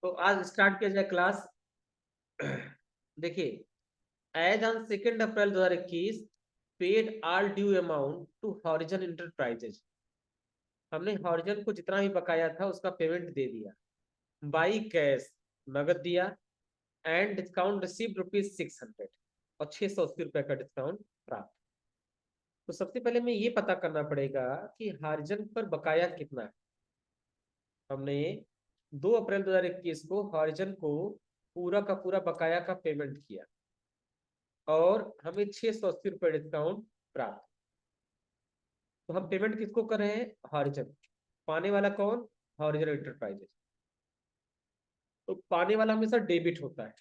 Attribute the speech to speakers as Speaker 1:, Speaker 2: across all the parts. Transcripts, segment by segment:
Speaker 1: तो आज स्टार्ट किया जाए क्लास। देखिए, as on 2 April 2021 paid all due amount to Horizon Enterprises. हमने हॉरिजन को जितना भी बकाया था उसका पेमेंट दे दिया बाई कैश, नगद दिया। एंड डिस्काउंट रिसीव ₹600 और 680 रुपए का डिस्काउंट प्राप्त। तो सबसे पहले हमें ये पता करना पड़ेगा कि हॉरिजन पर बकाया कितना है। हमने 2 अप्रैल 2021 को हॉरिजन को पूरा का पूरा बकाया का पेमेंट किया और हमें 680 रुपए डिस्काउंट प्राप्त। तो हम पेमेंट किसको कर रहे हैं? हॉरिजन। पाने वाला कौन? Horizon enterprises. तो पाने वाला हमेशा डेबिट होता है।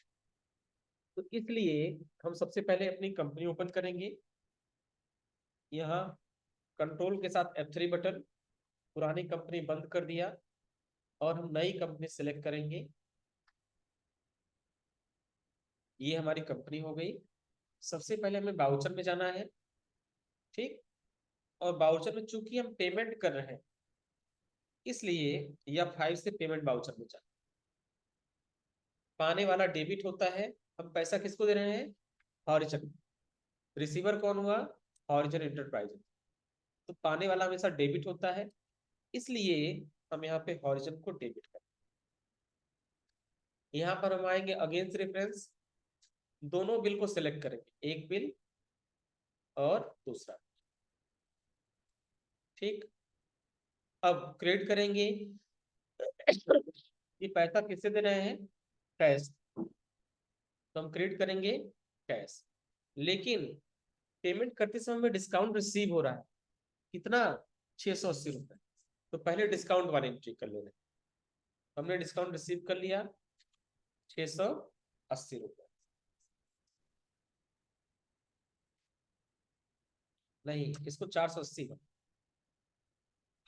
Speaker 1: तो इसलिए हम सबसे पहले अपनी कंपनी ओपन करेंगे। यहाँ कंट्रोल के साथ F3 बटन, पुरानी कंपनी बंद कर दिया और हम नई कंपनी सिलेक्ट करेंगे। ये हमारी कंपनी हो गई। सबसे पहले हमें बाउचर में जाना है, ठीक। और बाउचर में चूंकि हम पेमेंट कर रहे हैं इसलिए या 5 से पेमेंट बाउचर में जाना। पाने वाला डेबिट होता है। हम पैसा किसको दे रहे हैं? हॉरिजन। रिसीवर कौन हुआ? Horizon enterprises. तो पाने वाला हमेशा डेबिट होता है, इसलिए हम यहाँ पे हॉरिजन को डेबिट करें। यहाँ पर हम आएंगे अगेंस्ट रेफरेंस, दोनों बिल को सिलेक्ट करेंगे, एक बिल और दूसरा, ठीक। अब क्रेडिट करेंगे। ये पैसा किससे दे रहे हैं? कैश। तो हम क्रेडिट करेंगे कैश। लेकिन पेमेंट करते समय हमें डिस्काउंट रिसीव हो रहा है। कितना? 680 रुपए। तो पहले डिस्काउंट वाली एंट्री कर लेना। हमने डिस्काउंट रिसीव कर लिया 680 रुपए। नहीं, इसको 480 है।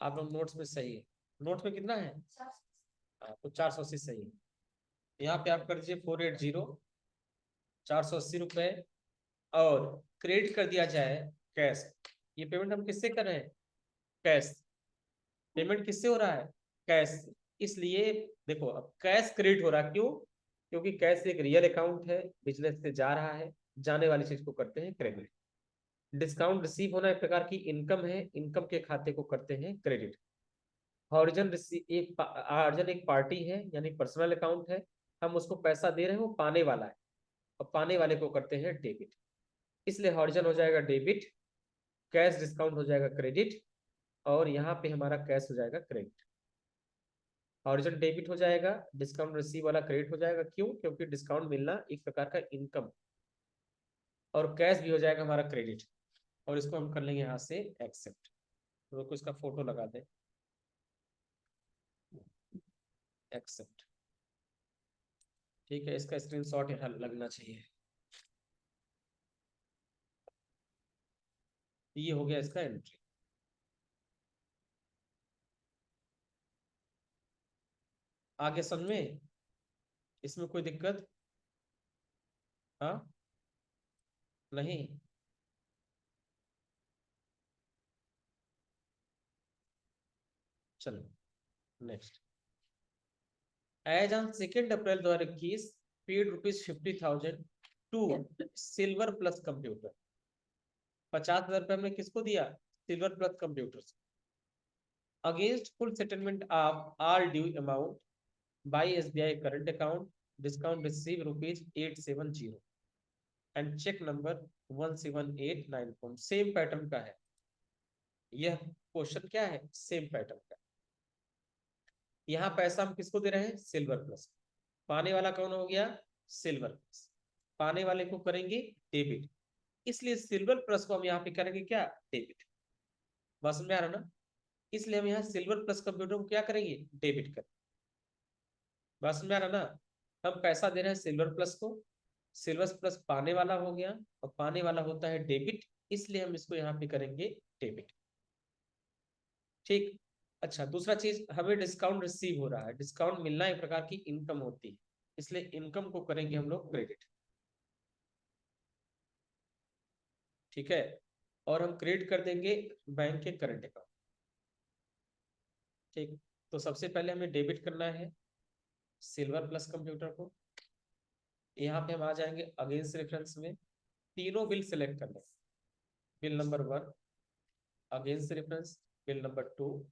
Speaker 1: आप लोग नोट्स में सही है। नोट में कितना है? हाँ, तो 480 सही है। यहाँ पे आप कर दीजिए 480, 480 रुपए। और क्रेडिट कर दिया जाए कैश। ये पेमेंट हम किससे कर रहे हैं? कैश। पेमेंट किससे हो रहा है? कैश। इसलिए देखो, अब कैश क्रेडिट हो रहा है। क्यों? क्योंकि कैश एक रियल अकाउंट है, बिजनेस से जा रहा है, जाने वाली चीज को करते हैं क्रेडिट। डिस्काउंट रिसीव होना एक प्रकार की इनकम है, इनकम के खाते को करते हैं क्रेडिट। हॉरिजन एक पार्टी है, यानी पर्सनल अकाउंट है। हम उसको पैसा दे रहे हैं, वो पाने वाला है, और पाने वाले को करते हैं डेबिट। इसलिए हॉरिजन हो जाएगा डेबिट, कैश डिस्काउंट हो जाएगा क्रेडिट, और यहाँ पे हमारा कैश हो जाएगा क्रेडिट। हॉरिजन डेबिट हो जाएगा, डिस्काउंट रिसीव वाला क्रेडिट हो जाएगा। क्यों? क्योंकि डिस्काउंट मिलना एक प्रकार का इनकम। और कैश भी हो जाएगा हमारा क्रेडिट। और इसको हम कर लेंगे यहाँ से एक्सेप्ट। तो इसका फोटो लगा दें, एक्सेप्ट। ठीक है, इसका स्क्रीनशॉट यहाँ लगना चाहिए। ये हो गया इसका एंट्री। आगे समझ में? इसमें कोई दिक्कत? हाँ, नहीं? चलो next. As on 2 April 2021 paid ₹50,000 to Silver Plus Computer. 50,000 रुपये हमने किसको दिया? Silver Plus Computer. Against full settlement of all due amount by SBI current account, discount receive ₹870 and cheque number 17894। Same pattern का है यह क्वेश्चन। क्या है? Same pattern का। यहाँ पैसा हम किसको दे रहे हैं? Silver plus. पाने वाला कौन हो गया? Silver plus. पाने वाले को करेंगे डेबिट, इसलिए सिल्वर प्लस को हम यहाँ पे करेंगे क्या? डेबिट। बस में आ रहा ना? इसलिए हम यहाँ सिल्वर प्लस कंप्यूटर को क्या करेंगे? डेबिट करेंगे। बस में आ रहा ना? हम पैसा दे रहे हैं सिल्वर प्लस को, सिल्वर प्लस पाने वाला हो गया, और पाने वाला होता है डेबिट, इसलिए हम इसको यहाँ पे करेंगे डेबिट, ठीक। अच्छा, दूसरा चीज, हमें डिस्काउंट रिसीव हो रहा है। डिस्काउंट मिलना एक प्रकार की इनकम होती है, इसलिए इनकम को करेंगे हम लोग क्रेडिट, ठीक है। और हम क्रेडिट कर देंगे बैंक के करंट अकाउंट, ठीक। तो सबसे पहले हमें डेबिट करना है। सिल्वर प्लस कंप्यूटर को। यहाँ पे हम आ जाएंगे अगेंस्ट रेफरेंस में, तीनों बिल सिलेक्ट कर लें। Bill number 1 against reference, bill number 2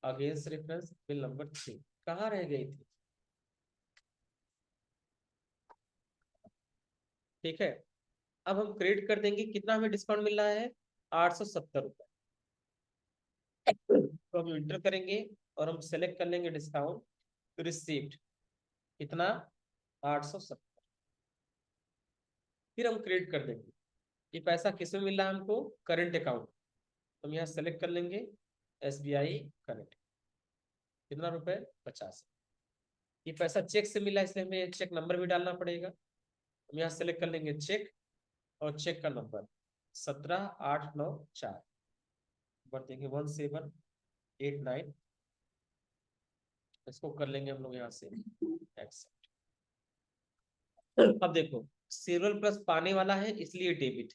Speaker 1: against reference, bill number 3। कहाँ रह गई थी? ठीक है, अब हम क्रेडिट कर देंगे। कितना हमें डिस्काउंट मिल रहा है? 870 रुपए। तो हम इंटर करेंगे और हम सेलेक्ट कर लेंगे डिस्काउंट रिसीव्ड, कितना? 870। फिर हम क्रेडिट कर देंगे। ये पैसा किस में मिल रहा है हमको? Current account. तो हम यहाँ सेलेक्ट कर लेंगे SBI करंट। कितना रुपए? 50। ये पैसा चेक से मिला, इसलिए हमें चेक नंबर भी डालना पड़ेगा। हम यहाँ सेलेक्ट कर लेंगे चेक, और चेक का नंबर 17894, नंबर देंगे 1789। इसको कर लेंगे हम लोग यहाँ से एक्सेप्ट। अब देखो, सिल्वर प्लस पाने वाला है इसलिए डेबिट,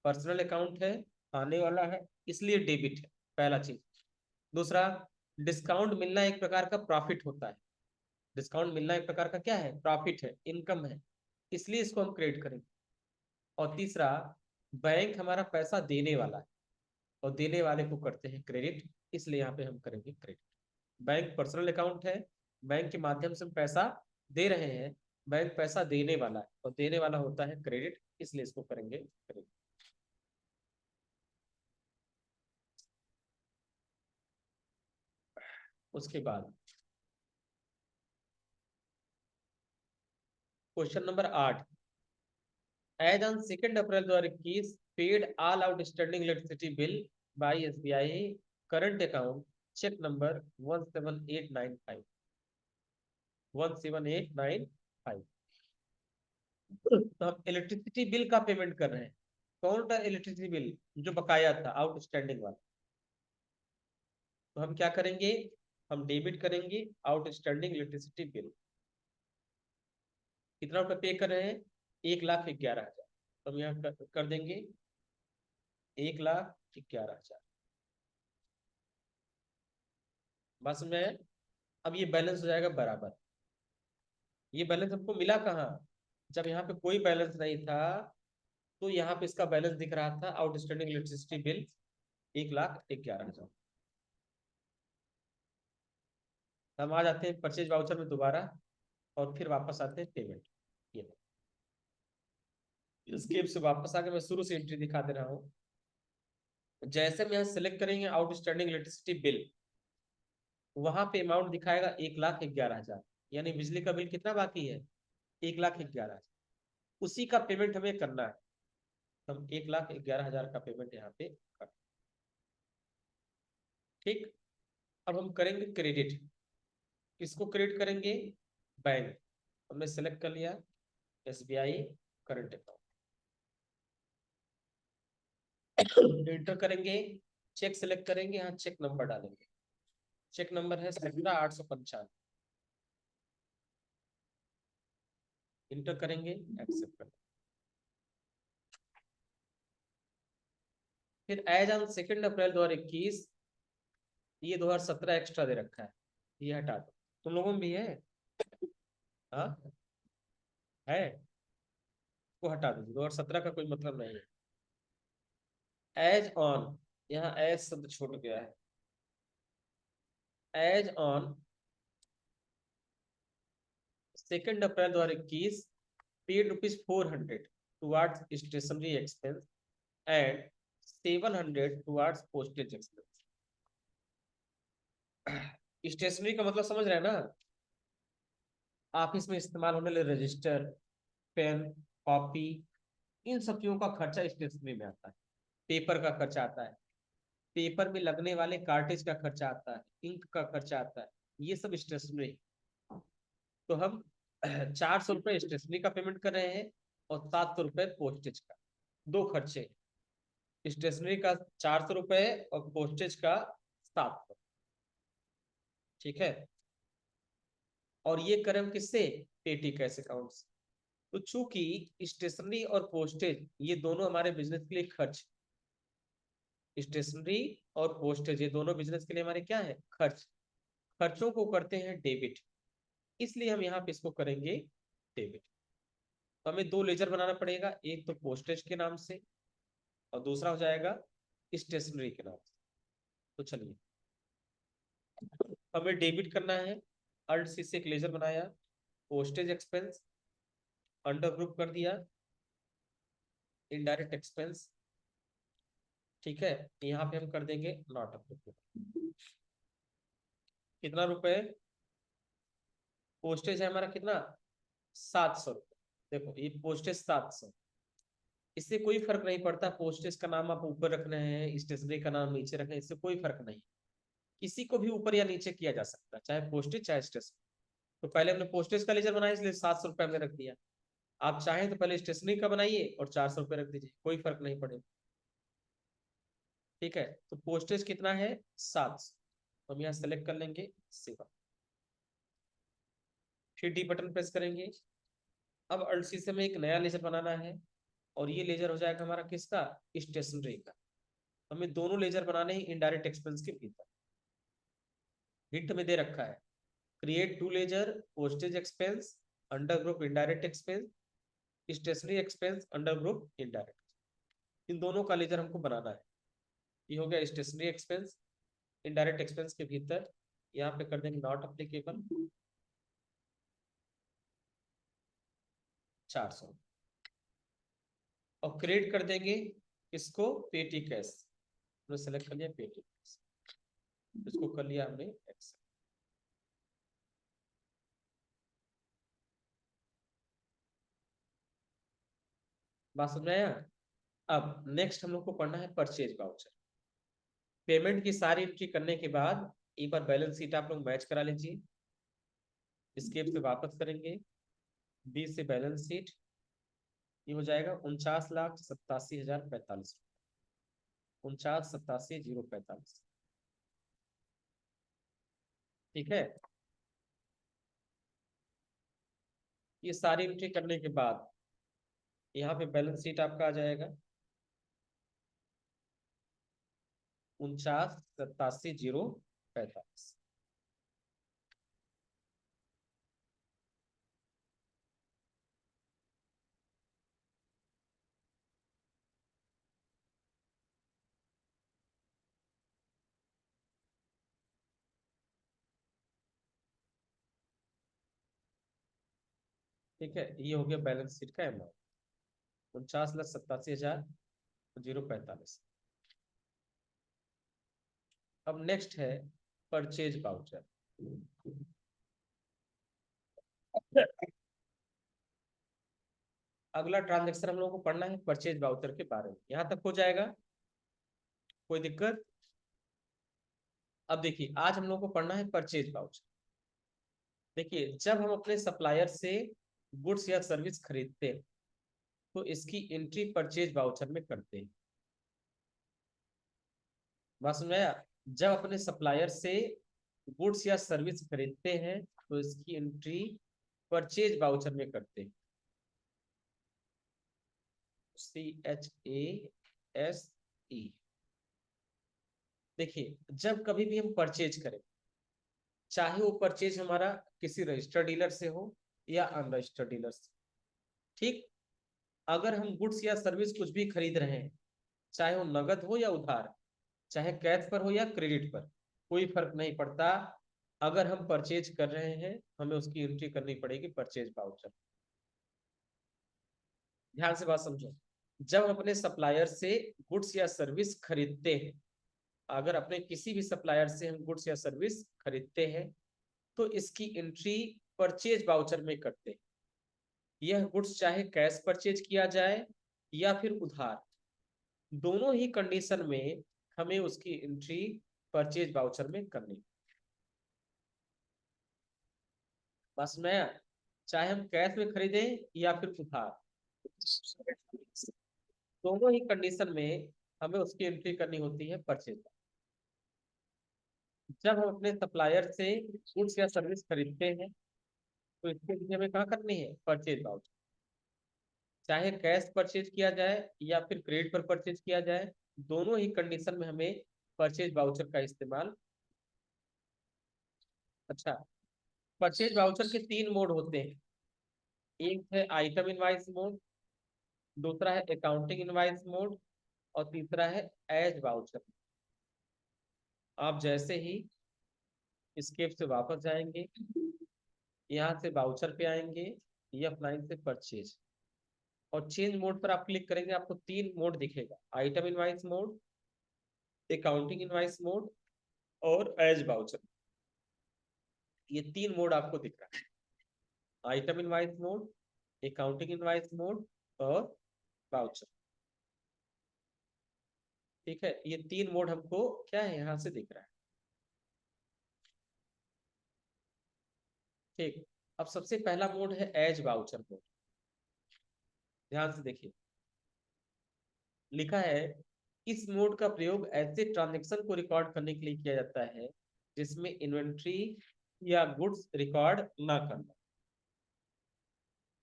Speaker 1: पर्सनल अकाउंट है आने वाला है इसलिए डेबिट है, पहला चीज। दूसरा, डिस्काउंट मिलना एक प्रकार का प्रॉफिट होता है। डिस्काउंट मिलना एक प्रकार का क्या है? प्रॉफिट है, इनकम है, इसलिए इसको हम क्रेडिट करेंगे। और तीसरा, बैंक हमारा पैसा देने वाला है और देने वाले को करते हैं क्रेडिट, इसलिए यहाँ पे हम करेंगे क्रेडिट। बैंक पर्सनल अकाउंट है, बैंक के माध्यम से हम पैसा दे रहे हैं, बैंक पैसा देने वाला है और देने वाला होता है क्रेडिट, इसलिए इसको करेंगे क्रेडिट। उसके बाद question number 8, as on 2 April 2021 paid all outstanding electricity bill by SBI current account, cheque number 17895, 17895। तो हम इलेक्ट्रिसिटी बिल का पेमेंट कर रहे हैं। कौन सा इलेक्ट्रिसिटी बिल? जो बकाया था, आउटस्टैंडिंग वाला। तो हम क्या करेंगे? हम डेबिट करेंगे आउटस्टैंडिंग इलेक्ट्रिसिटी बिल। कितना रुपये पे कर रहे हैं? 1,11,000। तो हम यहाँ कर देंगे 1,11,000। बस में अब ये बैलेंस हो जाएगा बराबर। ये बैलेंस हमको मिला कहाँ? जब यहाँ पे कोई बैलेंस नहीं था, तो यहाँ पे इसका बैलेंस दिख रहा था, आउटस्टैंडिंग इलेक्ट्रिसिटी बिल 1,11,000। हम आ जाते हैं परचेज वाउचर में दोबारा, और फिर वापस आते हैं पेमेंट। ये स्केप से वापस आके मैं शुरू से एंट्री दिखा दे रहा हूँ। जैसे हम यहाँ सेलेक्ट करेंगे आउटस्टैंडिंग इलेक्ट्रिसिटी बिल, वहां पे अमाउंट दिखाएगा 1,11,000, यानी बिजली का बिल कितना बाकी है? 1,11,000। उसी का पेमेंट हमें करना है। हम 1,11,000 का पेमेंट यहाँ पे कर। ठीक, अब हम करेंगे क्रेडिट। किसको क्रेडिट करेंगे? बैंक। हमने सेलेक्ट कर लिया SBI करंट अकाउंट। एंटर करेंगे, चेक सेलेक्ट करेंगे, यहाँ चेक नंबर डालेंगे। चेक नंबर है 17,895। इंटर करेंगे, एक्सेप्ट करेंगे। फिर एज ऑन 2 अप्रैल 2021, ये 2017 एक्स्ट्रा दे रखा है, ये हटा दो। तुम लोगों में भी है? हाँ है, को हटा दो, 2017 का कोई मतलब नहीं है। एज ऑन, यहाँ एज शब्द छूट गया है। As on 2 April 2021 paid ₹400 towards stationery expense and 700 towards postage expense. Stationery का मतलब समझ रहे हैं ना? ऑफिस में इस्तेमाल होने वाले रजिस्टर, पेन, कॉपी, इन सब चीजों का खर्चा स्टेशनरी में आता है। पेपर का खर्चा आता है, पेपर में लगने वाले कार्टेज का खर्चा आता है, इंक का खर्चा आता है, ये सब स्टेशनरी। तो हम 400 रुपये स्टेशनरी का पेमेंट कर रहे हैं और 700 रुपये पोस्टेज का। दो खर्चे, स्टेशनरी का 400 रुपये और पोस्टेज का 700। ठीक है, और ये करें हम किससे? पेटी कैश अकाउंट से। तो चूंकि स्टेशनरी और पोस्टेज ये दोनों हमारे बिजनेस के लिए खर्च, स्टेशनरी और पोस्टेज ये दोनों बिजनेस के लिए हमारे क्या है? खर्च। खर्चों को करते हैं डेबिट, इसलिए हम यहाँ पे इसको करेंगे डेबिट। तो हमें दो लेजर बनाना पड़ेगा, एक तो पोस्टेज के नाम से और दूसरा हो जाएगा स्टेशनरी के नाम से। तो चलिए हमें डेबिट करना है, अल्ट सी से एक लेजर बनाया, पोस्टेज एक्सपेंस अंडर ग्रुप कर दिया, इनडायरेक्ट एक्सपेंस। ठीक है, यहाँ पे हम कर देंगे नॉट अप्लीकेबल। कितना रुपए? पोस्टेज है हमारा कितना, 700 रुपये। देखो ये पोस्टेज 700, इससे कोई फर्क नहीं पड़ता पोस्टेज का नाम आप ऊपर रखना है स्टेशनरी का नाम नीचे रखना है, इससे कोई फर्क नहीं। किसी को भी ऊपर या नीचे किया जा सकता है, चाहे पोस्टेज चाहे स्टेशनरी। तो पहले हमने पोस्टेज का लेजर बनाया इसलिए 700 रुपये हमने रख दिया। आप चाहें तो पहले स्टेशनरी का बनाइए और 400 रुपये रख दीजिए, कोई फर्क नहीं पड़ेगा। ठीक है, तो पोस्टेज कितना है 700, तो हम यहाँ सेलेक्ट कर लेंगे सेवा, फिर डी बटन प्रेस करेंगे। अब अल्ट सी से हमें एक नया लेजर बनाना है और ये लेजर हो जाएगा हमारा किसका, स्टेशनरी का। हमें दोनों लेजर बनाने हैं इनडायरेक्ट एक्सपेंस के भीतर। हिंट में दे रखा है create two ledger postage expense under group indirect expense, stationery expense under group indirect. इन दोनों का लेजर हमको बनाना है। ये हो गया स्टेशनरी एक्सपेंस, इनडायरेक्ट एक्सपेंस के भीतर यहाँ पे कर देंगे नॉट अप्लीकेबल 400 और क्रिएट कर देंगे इसको पेटी कैश। हमने सेलेक्ट कर लिया पेटी कैश, इसको कर लिया हमने एक्सेल। बात समझ में आया? अब नेक्स्ट हम लोग को पढ़ना है परचेज वाउचर। पेमेंट की सारी एंट्री करने के बाद एक बार बैलेंस शीट आप लोग मैच करा लीजिए। स्केप से वापस करेंगे, बी से बैलेंस शीट, ये हो जाएगा 49,87,045, 49,87,045। ठीक है, ये सारी एंट्री करने के बाद यहाँ पे बैलेंस शीट आपका आ जाएगा 49,87,045। ठीक है, ये हो गया बैलेंस शीट का अमाउंट 49,87,045। अब नेक्स्ट है परचेज वाउचर। अगला ट्रांजेक्शन हम लोगों को पढ़ना है परचेज वाउचर के बारे में। यहां तक हो जाएगा, कोई दिक्कत? अब देखिए आज हम लोग को पढ़ना है परचेज वाउचर। देखिए जब हम अपने सप्लायर से गुड्स या सर्विस खरीदते हैं तो इसकी एंट्री परचेज वाउचर में करते हैं। बात समझ में आया? जब अपने सप्लायर से गुड्स या सर्विस खरीदते हैं तो इसकी एंट्री परचेज वाउचर में करते हैं। CHASE। देखिए जब कभी भी हम परचेज करें, चाहे वो परचेज हमारा किसी रजिस्टर्ड डीलर से हो या अनरजिस्टर्ड डीलर से, ठीक, अगर हम गुड्स या सर्विस कुछ भी खरीद रहे हैं, चाहे वो नगद हो या उधार, चाहे कैश पर हो या क्रेडिट पर, कोई फर्क नहीं पड़ता। अगर हम परचेज कर रहे हैं हमें उसकी एंट्री करनी पड़ेगी परचेज वाउचर। ध्यान से बात समझो, जब हम अपने सप्लायर से गुड्स या सर्विस खरीदते हैं, अगर अपने किसी भी सप्लायर से हम गुड्स या सर्विस खरीदते हैं तो इसकी एंट्री परचेज वाउचर में करते हैं। यह गुड्स चाहे कैश परचेज किया जाए या फिर उधार, दोनों ही कंडीशन में हमें उसकी एंट्री परचेज वाउचर में करनी। बस में चाहे हम कैश में खरीदें या फिर उधार, दोनों ही कंडीशन में हमें उसकी एंट्री करनी होती है परचेज। जब हम अपने सप्लायर से गुड्स या सर्विस खरीदते हैं तो इसके लिए हमें कहाँ करनी है परचेज वाउचर, चाहे कैश परचेज किया जाए या फिर क्रेडिट पर परचेज किया जाए, दोनों ही कंडीशन में हमें परचेज वाउचर का इस्तेमाल। अच्छा, परचेज वाउचर के 3 मोड होते हैं। एक है आइटम इनवाइस मोड, दूसरा है अकाउंटिंग इनवाइस मोड, और तीसरा है एज वाउचर। आप जैसे ही स्केप से वापस जाएंगे, यहाँ से वाउचर पे आएंगे, F9 से परचेज, और चेंज मोड पर आप क्लिक करेंगे, आपको 3 मोड दिखेगा, item invoice mode, accounting invoice mode और एज वाउचर। ये 3 मोड आपको दिख रहा है, item invoice mode, accounting invoice mode और वाउचर। ठीक है, ये 3 मोड हमको क्या है यहाँ से दिख रहा है। ठीक, अब सबसे पहला मोड है एज वाउचर मोड। ध्यान से देखिए, लिखा है इस मोड का प्रयोग ऐसे ट्रांजैक्शन को रिकॉर्ड करने के लिए किया जाता है जिसमें इन्वेंट्री या गुड्स रिकॉर्ड ना करना।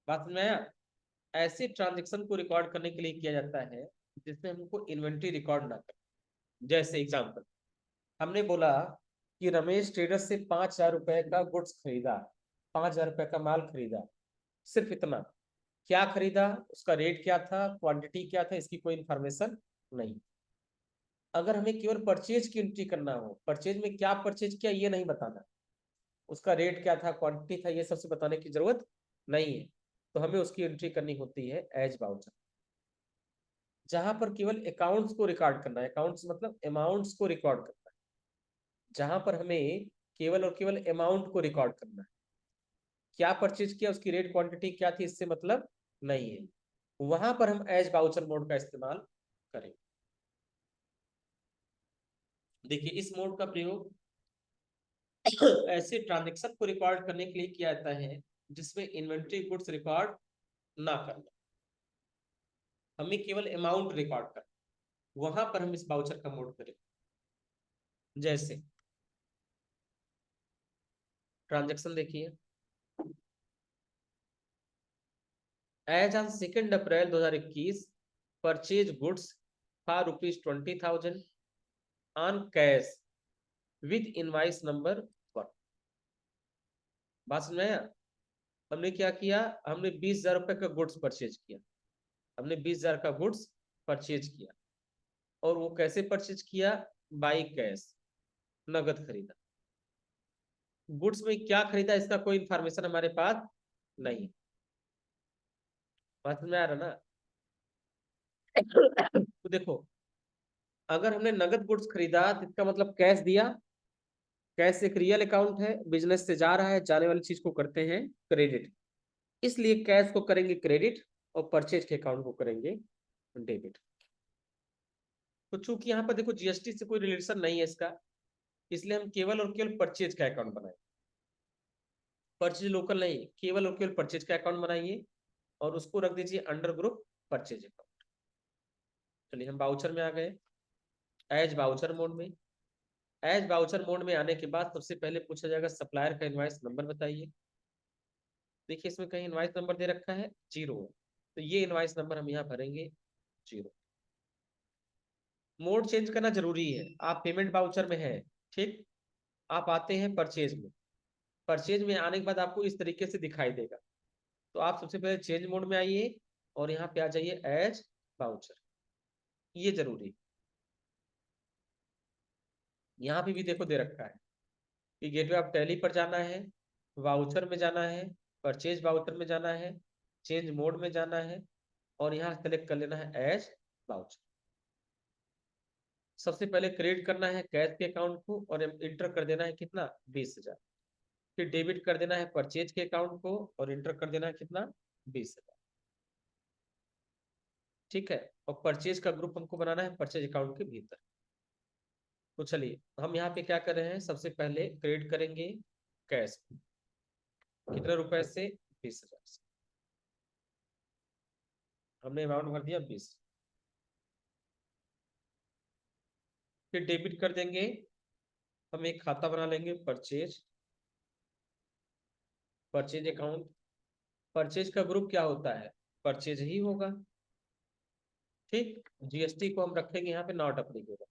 Speaker 1: बात में आया? ऐसे ट्रांजैक्शन को रिकॉर्ड करने के लिए किया जाता है जिसमें हमको इन्वेंट्री रिकॉर्ड ना करना। जैसे एग्जांपल, हमने बोला कि रमेश ट्रेडर्स से 5,000 रुपए का गुड्स खरीदा, 5,000 रुपए का माल खरीदा, सिर्फ इतना। क्या खरीदा, उसका रेट क्या था, क्वांटिटी क्या था, इसकी कोई इंफॉर्मेशन नहीं। अगर हमें केवल परचेज की एंट्री करना हो, परचेज में क्या परचेज किया ये नहीं बताना, उसका रेट क्या था, क्वांटिटी था, ये सबसे बताने की जरूरत नहीं है, तो हमें उसकी एंट्री करनी होती है एज वाउचर। जहां पर केवल अकाउंट्स को रिकॉर्ड करना है, अकाउंट्स मतलब अमाउंट्स को रिकॉर्ड करना है, जहां पर हमें केवल और केवल अमाउंट को रिकॉर्ड करना है, क्या परचेज किया, उसकी रेट क्वांटिटी क्या थी, इससे मतलब नहीं है, वहां पर हम एज वाउचर मोड का इस्तेमाल करेंगे। देखिए, इस मोड का प्रयोग ऐसे ट्रांजेक्शन को रिकॉर्ड करने के लिए किया जाता है जिसमें इन्वेंट्री गुड्स रिकॉर्ड ना करना, हमें केवल अमाउंट रिकॉर्ड करना, वहां पर हम इस वाउचर का मोड करें। जैसे ट्रांजेक्शन देखिए, as on 2 April 2021 purchase goods for ₹20,000 on cash with invoice number 1। बात समझ में आया? हमने क्या किया, हमने 20,000 रुपए का गुड्स परचेज किया, हमने 20,000 का गुड्स परचेज किया, और वो कैसे परचेज किया, बाई कैश, नगद खरीदा। गुड्स में क्या खरीदा इसका कोई इंफॉर्मेशन हमारे पास नहीं। बात में आ रहा ना? तो देखो, अगर हमने नगद गुड्स खरीदा तो इसका मतलब कैश दिया, कैश एक रियल अकाउंट है, बिजनेस से जा रहा है, जाने वाली चीज को करते हैं क्रेडिट, इसलिए कैश को करेंगे क्रेडिट और परचेज के अकाउंट को करेंगे डेबिट। तो चूंकि यहाँ पर देखो जीएसटी से कोई रिलेशन नहीं है इसका, इसलिए हम केवल और केवल परचेज का अकाउंट बनाए, परचेज लोकल नहीं, केवल और केवल परचेज का अकाउंट बनाइए और उसको रख दीजिए अंडर ग्रुप परचेज अकाउंट। चलिए हम वाउचर में आ गए, एज वाउचर मोड में। एज वाउचर मोड में आने के बाद सबसे पहले पूछा जाएगा सप्लायर का इनवाइस नंबर बताइए। देखिए इसमें कहीं इनवाइस नंबर दे रखा है 0, तो ये इनवाइस नंबर हम यहाँ भरेंगे 0। मोड चेंज करना जरूरी है, आप पेमेंट वाउचर में है, ठीक, आप आते हैं परचेज में, परचेज में आने के बाद आपको इस तरीके से दिखाई देगा, तो आप सबसे पहले चेंज मोड में आइए और यहाँ पे आ जाइए एज वाउचर, ये जरूरी है। यहाँ पे भी देखो दे रखा है कि गेटवे ऑफ टैली पर जाना है, वाउचर में जाना है, परचेज वाउचर में जाना है, चेंज मोड में जाना है, और यहाँ सेलेक्ट कर लेना है एज वाउचर। सबसे पहले क्रेडिट करना है कैश के अकाउंट को और इंटर कर देना है कितना, 20,000। फिर डेबिट कर देना है परचेज के अकाउंट को और इंटर कर देना है कितना, 20,000। ठीक है, और परचेज का ग्रुप हमको बनाना है परचेज अकाउंट के भीतर। तो चलिए हम यहाँ पे क्या कर रहे हैं, सबसे पहले क्रेडिट करेंगे कैश, कितने रुपए से, 20,000 से, हमने अमाउंट भर दिया 20। फिर डेबिट कर देंगे, हम एक खाता बना लेंगे परचेज, परचेज अकाउंट। परचेज का ग्रुप क्या होता है, परचेज ही होगा, ठीक। जीएसटी को हम रखेंगे यहाँ पे नॉट अप्लीकेबल,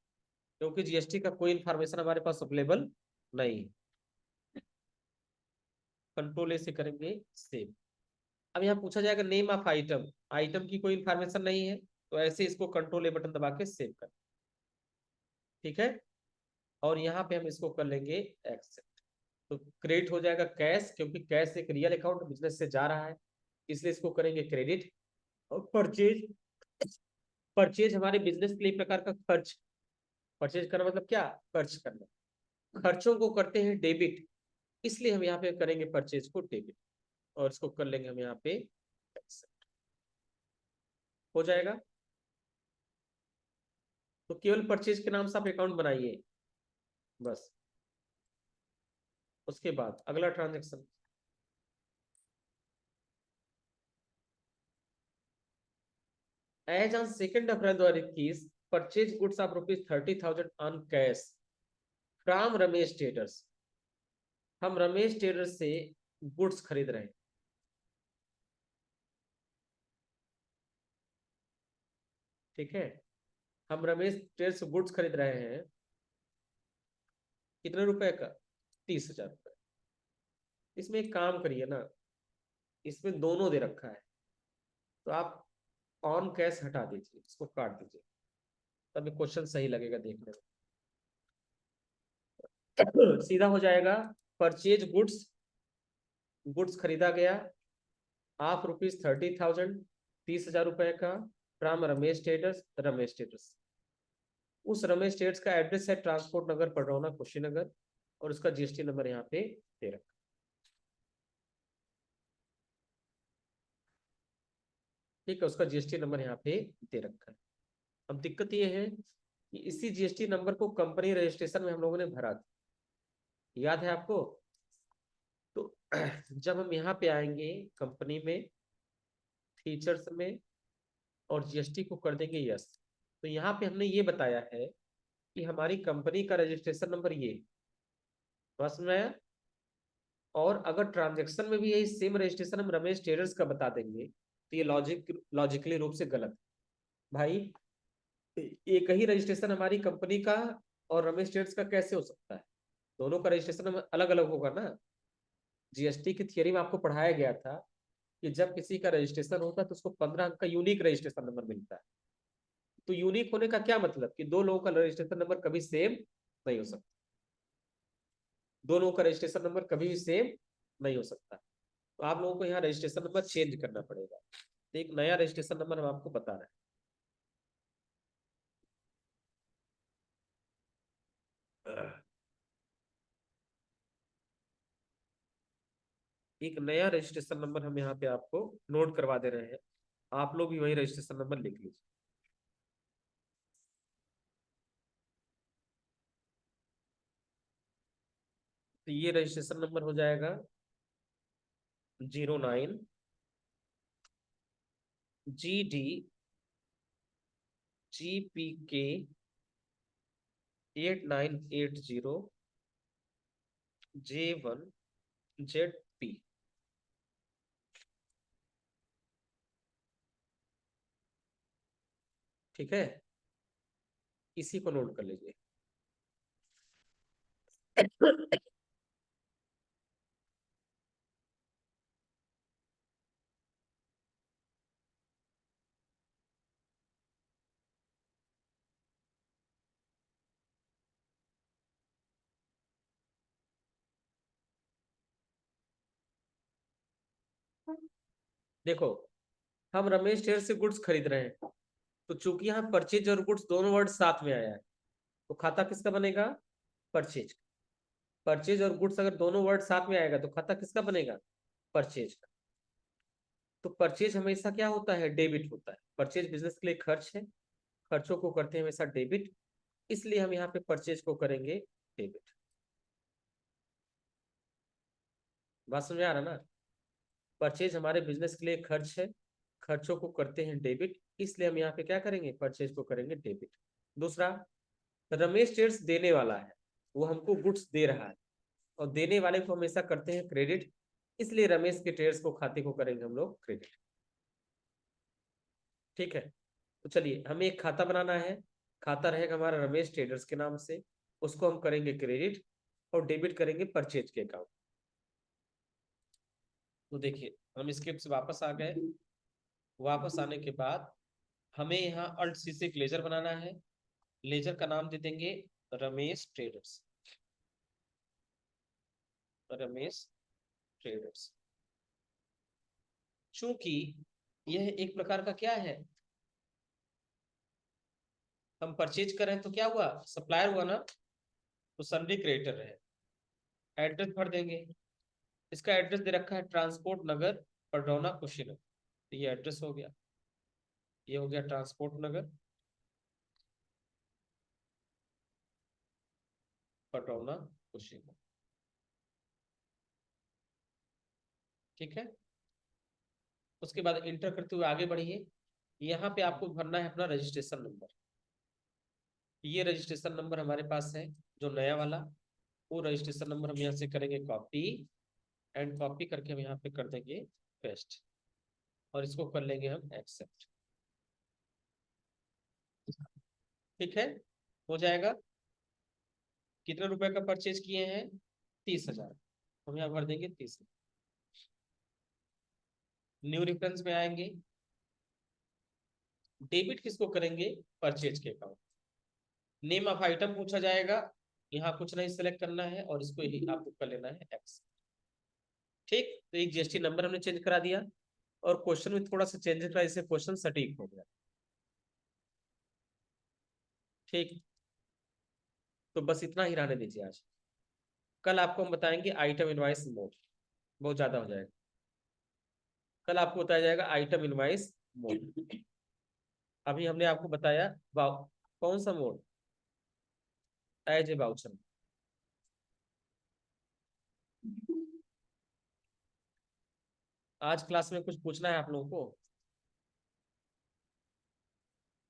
Speaker 1: क्योंकि जीएसटी का कोई इंफॉर्मेशन हमारे पास अवेलेबल नहीं है। कंट्रोल ए से करेंगे सेव। अब यहाँ पूछा जाएगा नेम ऑफ आइटम, आइटम की कोई इंफॉर्मेशन नहीं है, तो ऐसे इसको कंट्रोल ए बटन दबा के सेव कर। ठीक है, और यहाँ पे हम इसको कर लेंगे एक्सेप्ट। तो क्रेडिट हो जाएगा कैश, क्योंकि कैश एक रियल अकाउंट बिजनेस से जा रहा है, इसलिए इसको करेंगे क्रेडिट। और परचेज, परचेज हमारे बिजनेस के लिए प्रकार का खर्च, परचेज करना मतलब क्या, खर्च करना, खर्चों को करते हैं डेबिट, इसलिए हम यहाँ पे करेंगे परचेज को डेबिट, और इसको कर लेंगे हम यहाँ पे accept। हो जाएगा। तो केवल परचेज के नाम से आप अकाउंट बनाइए बस। उसके बाद अगला transaction, as on 2 April 2021 purchase goods of ₹30,000 on cash from Ramesh traders. हम रमेश ट्रेडर्स से गुड्स खरीद रहे हैं। ठीक है, हम रमेश ट्रेडर्स से गुड्स खरीद रहे हैं, कितने रुपए का, 30,000 रुपए। इसमें एक काम करिए ना, इसमें दोनों दे रखा है, तो आप ऑन कैश हटा दीजिए, इसको काट दीजिए, तभी क्वेश्चन सही लगेगा देखने में। सीधा हो जाएगा, परचेज गुड्स, गुड्स खरीदा गया ऑफ ₹30,000, 30,000 रुपए का, from Ramesh traders, Ramesh traders. उस रमेश ट्रेडर्स का एड्रेस है ट्रांसपोर्ट नगर, पडरौना, कुशीनगर, और उसका जीएसटी नंबर यहाँ पे दे रखा। ठीक है, उसका जीएसटी नंबर यहाँ पे दे रखा है। अब दिक्कत ये है कि इसी जीएसटी नंबर को कंपनी रजिस्ट्रेशन में हम लोगों ने भरा था, याद है आपको। तो जब हम यहाँ पे आएंगे कंपनी में, फीचर्स में, और जीएसटी को कर देंगे यस, तो यहाँ पे हमने ये बताया है कि हमारी कंपनी का रजिस्ट्रेशन नंबर ये, बात समझ में आया। और अगर ट्रांजेक्शन में भी यही सेम रजिस्ट्रेशन हम रमेश ट्रेडर्स का बता देंगे, तो ये लॉजिकली रूप से गलत है भाई। एक ही रजिस्ट्रेशन हमारी कंपनी का और रमेश ट्रेडर्स का कैसे हो सकता है, दोनों का रजिस्ट्रेशन अलग अलग होगा ना। जीएसटी की थियरी में आपको पढ़ाया गया था कि जब किसी का रजिस्ट्रेशन होता है तो उसको 15 अंक का यूनिक रजिस्ट्रेशन नंबर मिलता है। तो यूनिक होने का क्या मतलब कि दो लोगों का रजिस्ट्रेशन नंबर कभी सेम नहीं हो सकता, दोनों का रजिस्ट्रेशन नंबर कभी भी सेम नहीं हो सकता। तो आप लोगों को यहाँ रजिस्ट्रेशन नंबर चेंज करना पड़ेगा, तो एक नया रजिस्ट्रेशन नंबर हम आपको बता रहे हैं। एक नया रजिस्ट्रेशन नंबर हम यहाँ पे आपको नोट करवा दे रहे हैं, आप लोग भी वही रजिस्ट्रेशन नंबर लिख लीजिए। तो ये रजिस्ट्रेशन नंबर हो जाएगा 09GD, G P K 8980J1ZP। ठीक है, इसी को नोट कर लीजिए। देखो, हम रमेश ढेर से गुड्स खरीद रहे हैं, तो चूंकि यहाँ परचेज और गुड्स दोनों वर्ड साथ में आया है, तो खाता किसका बनेगा, परचेज। परचेज और गुड्स अगर दोनों वर्ड साथ में आएगा तो खाता किसका बनेगा, परचेज का। तो परचेज हमेशा क्या होता है, डेबिट होता है। परचेज बिजनेस के लिए खर्च है, खर्चों को करते हैं हमेशा डेबिट, इसलिए हम यहाँ पे परचेज को करेंगे डेबिट। बात समझ में आ रहा ना, परचेज हमारे बिजनेस के लिए खर्च है, खर्चों को करते हैं डेबिट, इसलिए हम यहाँ पे क्या करेंगे, परचेज को करेंगे डेबिट। दूसरा, रमेश ट्रेड्स देने वाला है, वो हमको गुड्स दे रहा है, और देने वाले को हमेशा करते हैं क्रेडिट, इसलिए रमेश के ट्रेड्स को, खाते को करेंगे हम लोग क्रेडिट। ठीक है, तो चलिए हमें एक खाता बनाना है, खाता रहेगा हमारा रमेश ट्रेडर्स के नाम से, उसको हम करेंगे क्रेडिट, और डेबिट करेंगे परचेज के अकाउंट। तो देखिए हम स्क्रिप्ट से वापस आ गए। वापस आने के बाद हमें यहाँ अल्ट सी से एक लेजर बनाना है। लेजर का नाम दे देंगे रमेश ट्रेडर्स। रमेश ट्रेडर्स। चूंकि यह एक प्रकार का क्या है, हम परचेज कर रहे हैं तो क्या हुआ, सप्लायर हुआ ना, तो सन्डी क्रेडिटर है। एड्रेस भर देंगे। इसका एड्रेस दे रखा है ट्रांसपोर्ट नगर, पडरौना, कुशीनगर। तो ये एड्रेस हो गया, ये हो गया ट्रांसपोर्ट नगर, पडरौना, कुशीनगर। ठीक है। उसके बाद इंटर करते हुए आगे बढ़िए। यहाँ पे आपको भरना है अपना रजिस्ट्रेशन नंबर। ये रजिस्ट्रेशन नंबर हमारे पास है जो नया वाला, वो रजिस्ट्रेशन नंबर हम यहाँ से करेंगे कॉपी, एंड कॉपी करके हम यहाँ पे कर देंगे पेस्ट, और इसको कर लेंगे हम एक्सेप्ट। ठीक है, हो जाएगा। कितने रुपए का परचेज किए हैं, 30,000। हम यहाँ भर देंगे 30। न्यू रेफरेंस में आएंगे। डेबिट किसको करेंगे, परचेज के अकाउंट। नेम ऑफ आइटम पूछा जाएगा, यहाँ कुछ नहीं सिलेक्ट करना है, और इसको ही आपको कर लेना है एक्स। ठीक, तो एक जीएसटी नंबर हमने चेंज करा दिया, और क्वेश्चन में थोड़ा सा चेंजेस करा, इससे क्वेश्चन सटीक हो गया। ठीक, तो बस इतना ही रहने दीजिए आज। कल आपको हम बताएंगे आइटम इनवाइस मोड, बहुत ज्यादा हो जाएगा। कल आपको बताया जाएगा आइटम इनवाइस मोड। अभी हमने आपको बताया कौन सा मोड, एज ए वाउचर। आज क्लास में कुछ पूछना है आप लोगों को।